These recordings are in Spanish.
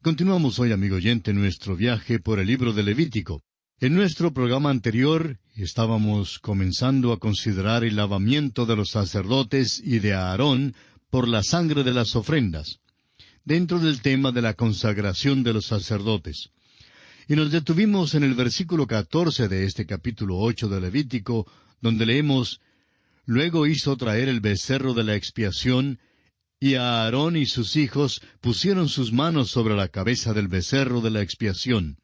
Continuamos hoy, amigo oyente, nuestro viaje por el libro de Levítico. En nuestro programa anterior estábamos comenzando a considerar el lavamiento de los sacerdotes y de Aarón por la sangre de las ofrendas, dentro del tema de la consagración de los sacerdotes. Y nos detuvimos en el versículo 14 de este capítulo 8 de Levítico, donde leemos: «Luego hizo traer el becerro de la expiación, y Aarón y sus hijos pusieron sus manos sobre la cabeza del becerro de la expiación».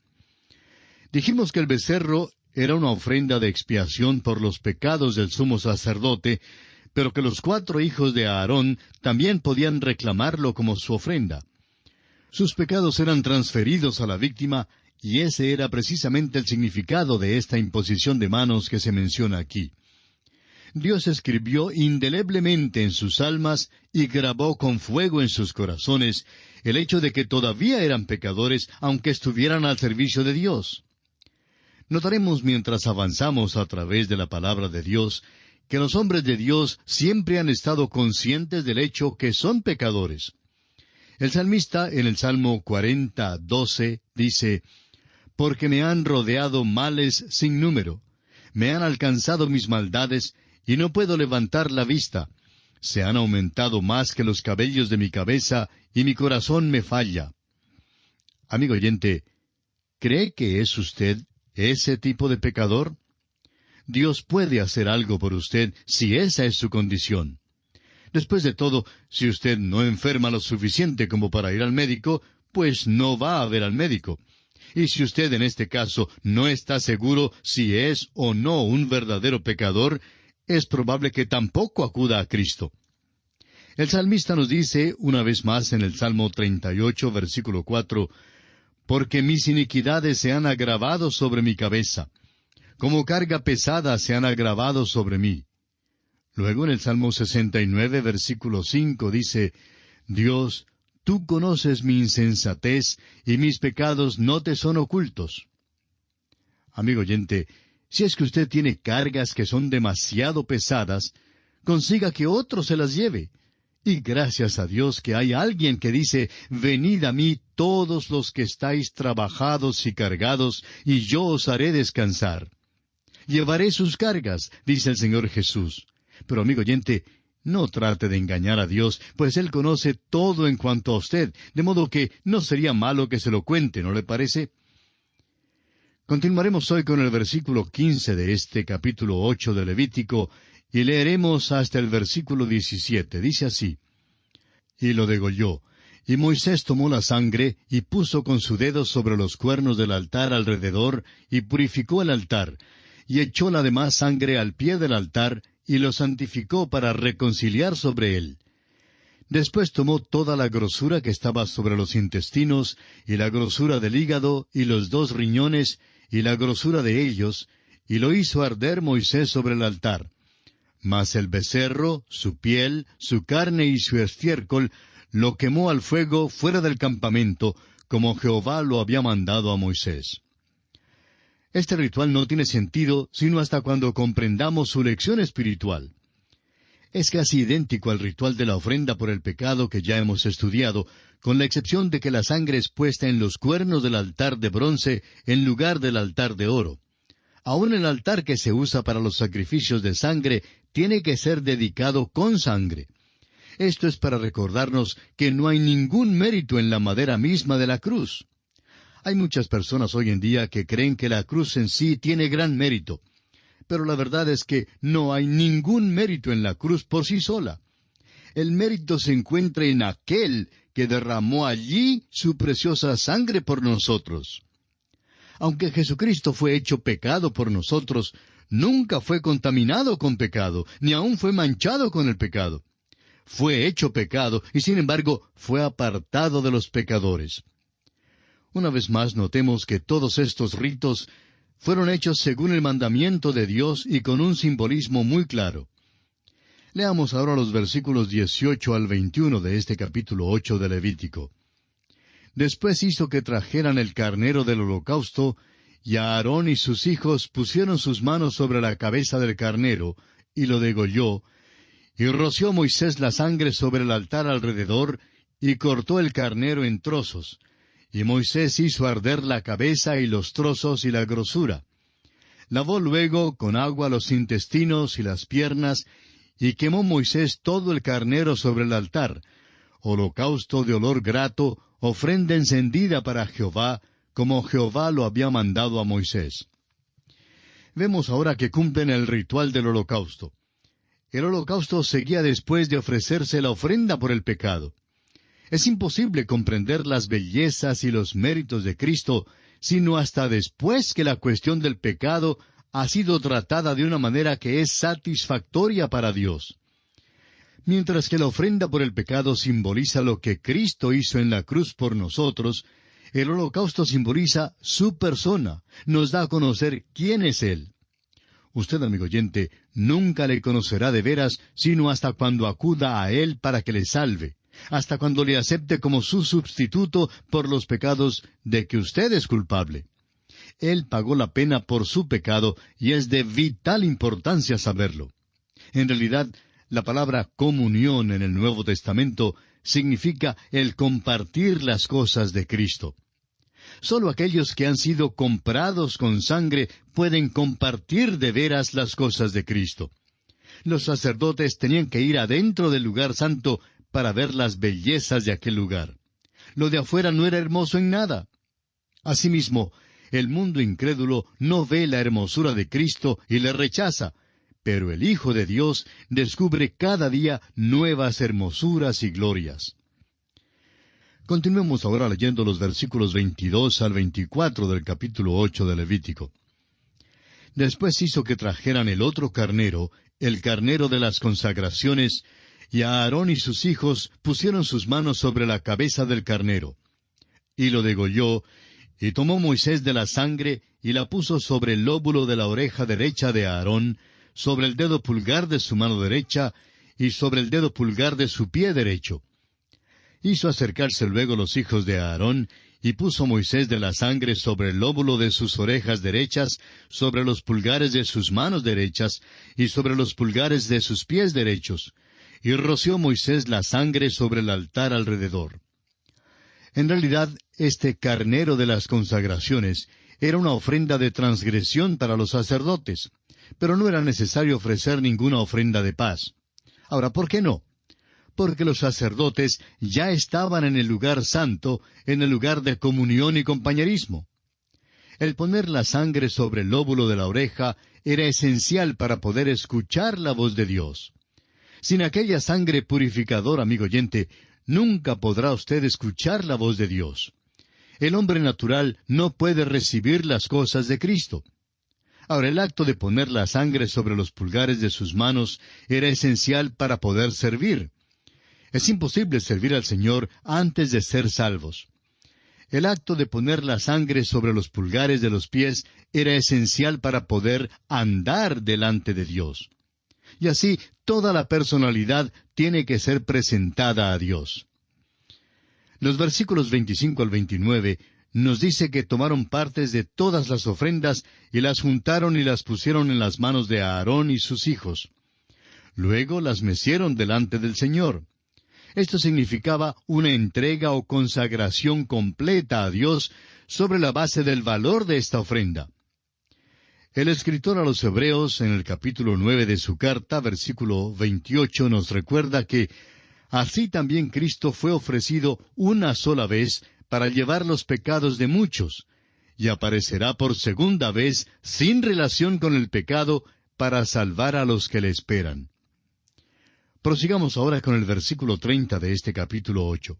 Dijimos que el becerro era una ofrenda de expiación por los pecados del sumo sacerdote, pero que los 4 hijos de Aarón también podían reclamarlo como su ofrenda. Sus pecados eran transferidos a la víctima, y ese era precisamente el significado de esta imposición de manos que se menciona aquí. Dios escribió indeleblemente en sus almas y grabó con fuego en sus corazones el hecho de que todavía eran pecadores, aunque estuvieran al servicio de Dios. Notaremos mientras avanzamos a través de la palabra de Dios que los hombres de Dios siempre han estado conscientes del hecho que son pecadores. El salmista en el Salmo 40:12 dice: «Porque me han rodeado males sin número, me han alcanzado mis maldades, y no puedo levantar la vista. Se han aumentado más que los cabellos de mi cabeza, y mi corazón me falla». Amigo oyente, ¿cree que es usted ese tipo de pecador? Dios puede hacer algo por usted si esa es su condición. Después de todo, si usted no enferma lo suficiente como para ir al médico, pues no va a ver al médico. Y si usted en este caso no está seguro si es o no un verdadero pecador, es probable que tampoco acuda a Cristo. El salmista nos dice, una vez más en el Salmo 38, versículo 4, «Porque mis iniquidades se han agravado sobre mi cabeza, como carga pesada se han agravado sobre mí». Luego en el Salmo 69, versículo 5 dice, «Dios, tú conoces mi insensatez, y mis pecados no te son ocultos». Amigo oyente, si es que usted tiene cargas que son demasiado pesadas, consiga que otro se las lleve. Y gracias a Dios que hay alguien que dice: «Venid a mí todos los que estáis trabajados y cargados, y yo os haré descansar». Llevaré sus cargas, dice el Señor Jesús. Pero amigo oyente, no trate de engañar a Dios, pues Él conoce todo en cuanto a usted, de modo que no sería malo que se lo cuente, ¿no le parece? Continuaremos hoy con el versículo 15 de este capítulo 8 de Levítico, y leeremos hasta el versículo 17. Dice así: «Y lo degolló, y Moisés tomó la sangre, y puso con su dedo sobre los cuernos del altar alrededor, y purificó el altar, y echó la demás sangre al pie del altar, y lo santificó para reconciliar sobre él. Después tomó toda la grosura que estaba sobre los intestinos, y la grosura del hígado, y los 2 riñones, y la grosura de ellos, y lo hizo arder Moisés sobre el altar. Mas el becerro, su piel, su carne y su estiércol, lo quemó al fuego fuera del campamento, como Jehová lo había mandado a Moisés». Este ritual no tiene sentido sino hasta cuando comprendamos su lección espiritual. Es casi idéntico al ritual de la ofrenda por el pecado que ya hemos estudiado, con la excepción de que la sangre es puesta en los cuernos del altar de bronce en lugar del altar de oro. Aún el altar que se usa para los sacrificios de sangre tiene que ser dedicado con sangre. Esto es para recordarnos que no hay ningún mérito en la madera misma de la cruz. Hay muchas personas hoy en día que creen que la cruz en sí tiene gran mérito, pero la verdad es que no hay ningún mérito en la cruz por sí sola. El mérito se encuentra en aquel que derramó allí su preciosa sangre por nosotros. Aunque Jesucristo fue hecho pecado por nosotros, nunca fue contaminado con pecado, ni aun fue manchado con el pecado. Fue hecho pecado, y sin embargo fue apartado de los pecadores. Una vez más notemos que todos estos ritos fueron hechos según el mandamiento de Dios y con un simbolismo muy claro. Leamos ahora los versículos 18 al 21 de este capítulo 8 de Levítico. «Después hizo que trajeran el carnero del holocausto, y Aarón y sus hijos pusieron sus manos sobre la cabeza del carnero, y lo degolló, y roció Moisés la sangre sobre el altar alrededor, y cortó el carnero en trozos, Y Moisés hizo arder la cabeza y los trozos y la grosura. Lavó luego con agua los intestinos y las piernas, y quemó Moisés todo el carnero sobre el altar, holocausto de olor grato, ofrenda encendida para Jehová, como Jehová lo había mandado a Moisés. Vemos ahora que cumplen el ritual del holocausto. El holocausto seguía después de ofrecerse la ofrenda por el pecado. Es imposible comprender las bellezas y los méritos de Cristo, sino hasta después que la cuestión del pecado ha sido tratada de una manera que es satisfactoria para Dios. Mientras que la ofrenda por el pecado simboliza lo que Cristo hizo en la cruz por nosotros, el holocausto simboliza su persona, nos da a conocer quién es Él. Usted, amigo oyente, nunca le conocerá de veras, sino hasta cuando acuda a Él para que le salve, hasta cuando le acepte como su sustituto por los pecados de que usted es culpable. Él pagó la pena por su pecado y es de vital importancia saberlo. En realidad, la palabra comunión en el Nuevo Testamento significa el compartir las cosas de Cristo. Solo aquellos que han sido comprados con sangre pueden compartir de veras las cosas de Cristo. Los sacerdotes tenían que ir adentro del lugar santo para ver las bellezas de aquel lugar. Lo de afuera no era hermoso en nada. Asimismo, el mundo incrédulo no ve la hermosura de Cristo y le rechaza, pero el Hijo de Dios descubre cada día nuevas hermosuras y glorias. Continuemos ahora leyendo los versículos 22 al 24 del capítulo 8 de Levítico. Después hizo que trajeran el otro carnero, el carnero de las consagraciones, y a Aarón y sus hijos pusieron sus manos sobre la cabeza del carnero. Y lo degolló, y tomó Moisés de la sangre, y la puso sobre el lóbulo de la oreja derecha de Aarón, sobre el dedo pulgar de su mano derecha, y sobre el dedo pulgar de su pie derecho. Hizo acercarse luego los hijos de Aarón, y puso Moisés de la sangre sobre el lóbulo de sus orejas derechas, sobre los pulgares de sus manos derechas, y sobre los pulgares de sus pies derechos. Y roció Moisés la sangre sobre el altar alrededor. En realidad, este carnero de las consagraciones era una ofrenda de transgresión para los sacerdotes, pero no era necesario ofrecer ninguna ofrenda de paz. Ahora, ¿por qué no? Porque los sacerdotes ya estaban en el lugar santo, en el lugar de comunión y compañerismo. El poner la sangre sobre el lóbulo de la oreja era esencial para poder escuchar la voz de Dios. Sin aquella sangre purificadora, amigo oyente, nunca podrá usted escuchar la voz de Dios. El hombre natural no puede recibir las cosas de Cristo. Ahora, el acto de poner la sangre sobre los pulgares de sus manos era esencial para poder servir. Es imposible servir al Señor antes de ser salvos. El acto de poner la sangre sobre los pulgares de los pies era esencial para poder andar delante de Dios. Y así, toda la personalidad tiene que ser presentada a Dios. Los versículos 25 al 29 nos dice que tomaron partes de todas las ofrendas y las juntaron y las pusieron en las manos de Aarón y sus hijos. Luego las mecieron delante del Señor. Esto significaba una entrega o consagración completa a Dios sobre la base del valor de esta ofrenda. El escritor a los Hebreos, en el capítulo 9 de su carta, versículo 28, nos recuerda que así también Cristo fue ofrecido una sola vez para llevar los pecados de muchos, y aparecerá por segunda vez sin relación con el pecado para salvar a los que le esperan. Prosigamos ahora con el versículo 30 de este capítulo 8.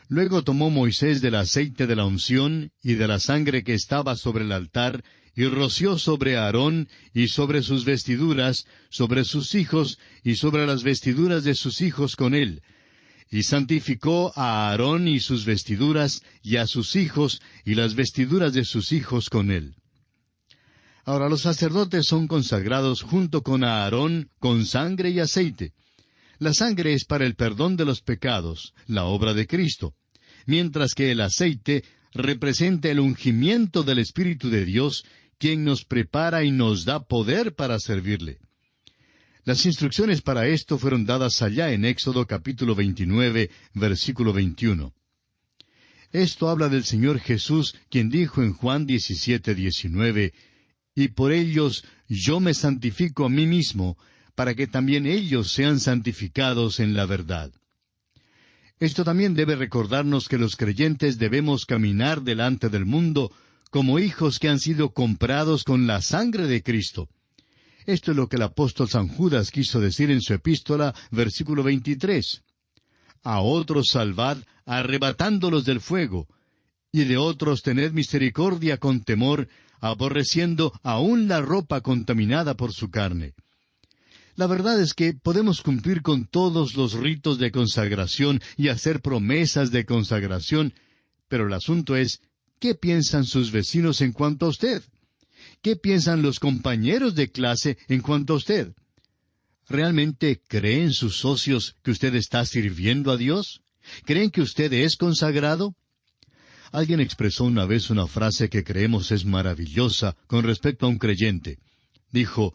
Luego tomó Moisés del aceite de la unción y de la sangre que estaba sobre el altar, y roció sobre Aarón y sobre sus vestiduras, sobre sus hijos y sobre las vestiduras de sus hijos con él, y santificó a Aarón y sus vestiduras, y a sus hijos y las vestiduras de sus hijos con él. Ahora los sacerdotes son consagrados junto con Aarón con sangre y aceite. La sangre es para el perdón de los pecados, la obra de Cristo, mientras que el aceite representa el ungimiento del Espíritu de Dios, quien nos prepara y nos da poder para servirle. Las instrucciones para esto fueron dadas allá en Éxodo capítulo 29, versículo 21. Esto habla del Señor Jesús, quien dijo en Juan 17:19, «Y por ellos yo me santifico a mí mismo, para que también ellos sean santificados en la verdad». Esto también debe recordarnos que los creyentes debemos caminar delante del mundo como hijos que han sido comprados con la sangre de Cristo. Esto es lo que el apóstol San Judas quiso decir en su epístola, versículo 23. «A otros salvad, arrebatándolos del fuego, y de otros tened misericordia con temor, aborreciendo aún la ropa contaminada por su carne». La verdad es que podemos cumplir con todos los ritos de consagración y hacer promesas de consagración, pero el asunto es, ¿qué piensan sus vecinos en cuanto a usted? ¿Qué piensan los compañeros de clase en cuanto a usted? ¿Realmente creen sus socios que usted está sirviendo a Dios? ¿Creen que usted es consagrado? Alguien expresó una vez una frase que creemos es maravillosa con respecto a un creyente. Dijo,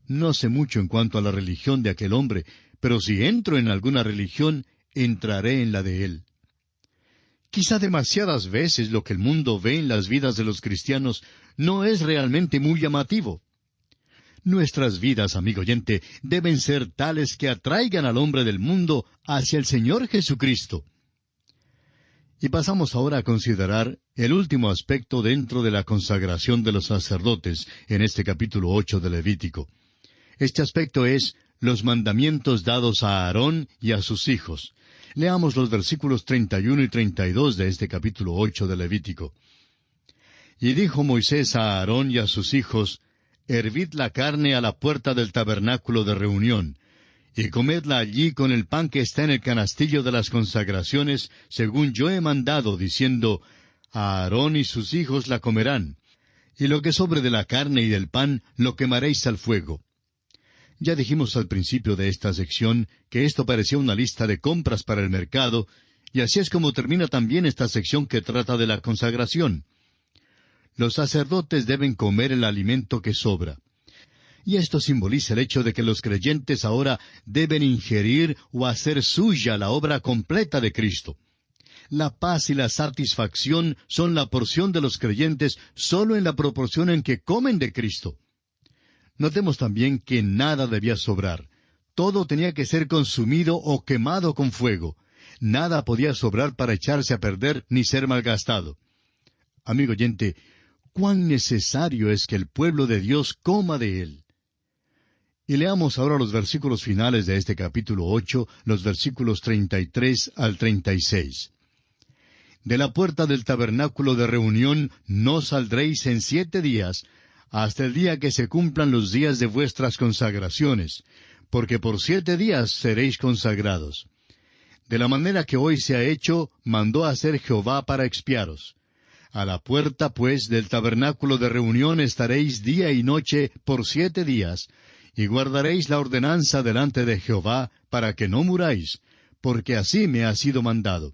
«No sé mucho en cuanto a la religión de aquel hombre, pero si entro en alguna religión, entraré en la de él». Quizá demasiadas veces lo que el mundo ve en las vidas de los cristianos no es realmente muy llamativo. Nuestras vidas, amigo oyente, deben ser tales que atraigan al hombre del mundo hacia el Señor Jesucristo. Y pasamos ahora a considerar el último aspecto dentro de la consagración de los sacerdotes en este capítulo 8 de Levítico. Este aspecto es los mandamientos dados a Aarón y a sus hijos. Leamos los versículos 31 y 32 de este capítulo 8 de Levítico. «Y dijo Moisés a Aarón y a sus hijos, hervid la carne a la puerta del tabernáculo de reunión, y comedla allí con el pan que está en el canastillo de las consagraciones, según yo he mandado, diciendo, a Aarón y sus hijos la comerán, y lo que sobre de la carne y del pan lo quemaréis al fuego». Ya dijimos al principio de esta sección que esto parecía una lista de compras para el mercado, y así es como termina también esta sección que trata de la consagración. Los sacerdotes deben comer el alimento que sobra. Y esto simboliza el hecho de que los creyentes ahora deben ingerir o hacer suya la obra completa de Cristo. La paz y la satisfacción son la porción de los creyentes solo en la proporción en que comen de Cristo. Notemos también que nada debía sobrar. Todo tenía que ser consumido o quemado con fuego. Nada podía sobrar para echarse a perder ni ser malgastado. Amigo oyente, cuán necesario es que el pueblo de Dios coma de él. Y leamos ahora los versículos finales de este capítulo 8, los versículos 33 al 36. «De la puerta del tabernáculo de reunión no saldréis en 7 días, hasta el día que se cumplan los días de vuestras consagraciones, porque por 7 días seréis consagrados. De la manera que hoy se ha hecho, mandó hacer Jehová para expiaros. A la puerta, pues, del tabernáculo de reunión estaréis día y noche por 7 días, y guardaréis la ordenanza delante de Jehová, para que no muráis, porque así me ha sido mandado».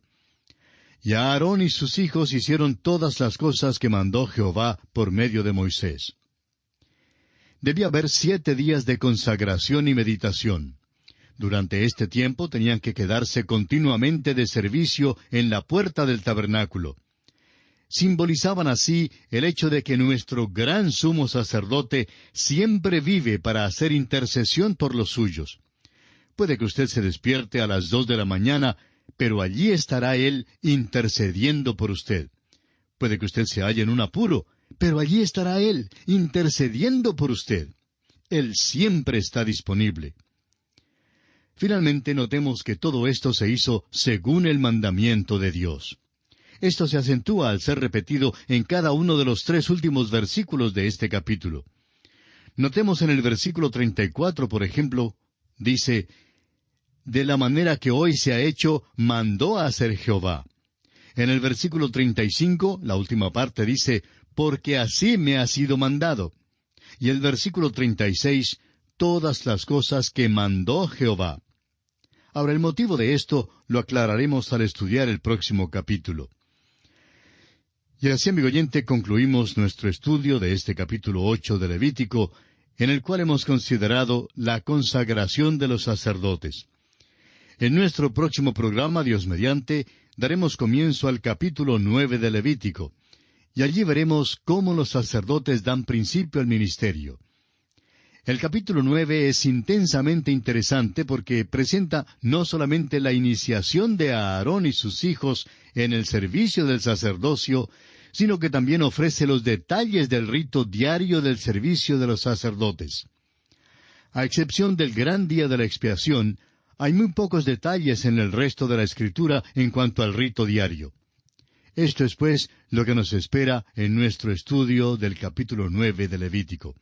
Y Aarón y sus hijos hicieron todas las cosas que mandó Jehová por medio de Moisés. Debía haber 7 días de consagración y meditación. Durante este tiempo tenían que quedarse continuamente de servicio en la puerta del tabernáculo. Simbolizaban así el hecho de que nuestro gran sumo sacerdote siempre vive para hacer intercesión por los suyos. Puede que usted se despierte a las 2 de la mañana, pero allí estará Él intercediendo por usted. Puede que usted se halle en un apuro, pero allí estará Él, intercediendo por usted. Él siempre está disponible. Finalmente, notemos que todo esto se hizo según el mandamiento de Dios. Esto se acentúa al ser repetido en cada uno de los 3 últimos versículos de este capítulo. Notemos en el versículo 34, por ejemplo, dice, «De la manera que hoy se ha hecho, mandó a hacer Jehová». En el versículo 35, la última parte dice, «Porque así me ha sido mandado». Y el versículo 36, «Todas las cosas que mandó Jehová». Ahora, el motivo de esto lo aclararemos al estudiar el próximo capítulo. Y así, amigo oyente, concluimos nuestro estudio de este capítulo 8 de Levítico, en el cual hemos considerado la consagración de los sacerdotes. En nuestro próximo programa, Dios mediante, daremos comienzo al capítulo 9 de Levítico, y allí veremos cómo los sacerdotes dan principio al ministerio. El capítulo 9 es intensamente interesante porque presenta no solamente la iniciación de Aarón y sus hijos en el servicio del sacerdocio, sino que también ofrece los detalles del rito diario del servicio de los sacerdotes. A excepción del gran día de la expiación, hay muy pocos detalles en el resto de la Escritura en cuanto al rito diario. Esto es, pues, lo que nos espera en nuestro estudio del capítulo 9 de Levítico.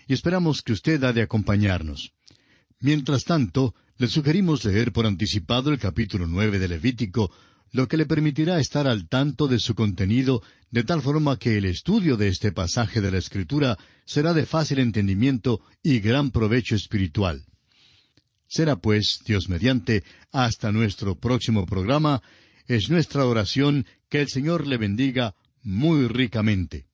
Y esperamos que usted ha de acompañarnos. Mientras tanto, le sugerimos leer por anticipado el capítulo 9 de Levítico, lo que le permitirá estar al tanto de su contenido, de tal forma que el estudio de este pasaje de la Escritura será de fácil entendimiento y gran provecho espiritual. Será pues, Dios mediante, hasta nuestro próximo programa. Es nuestra oración que el Señor le bendiga muy ricamente.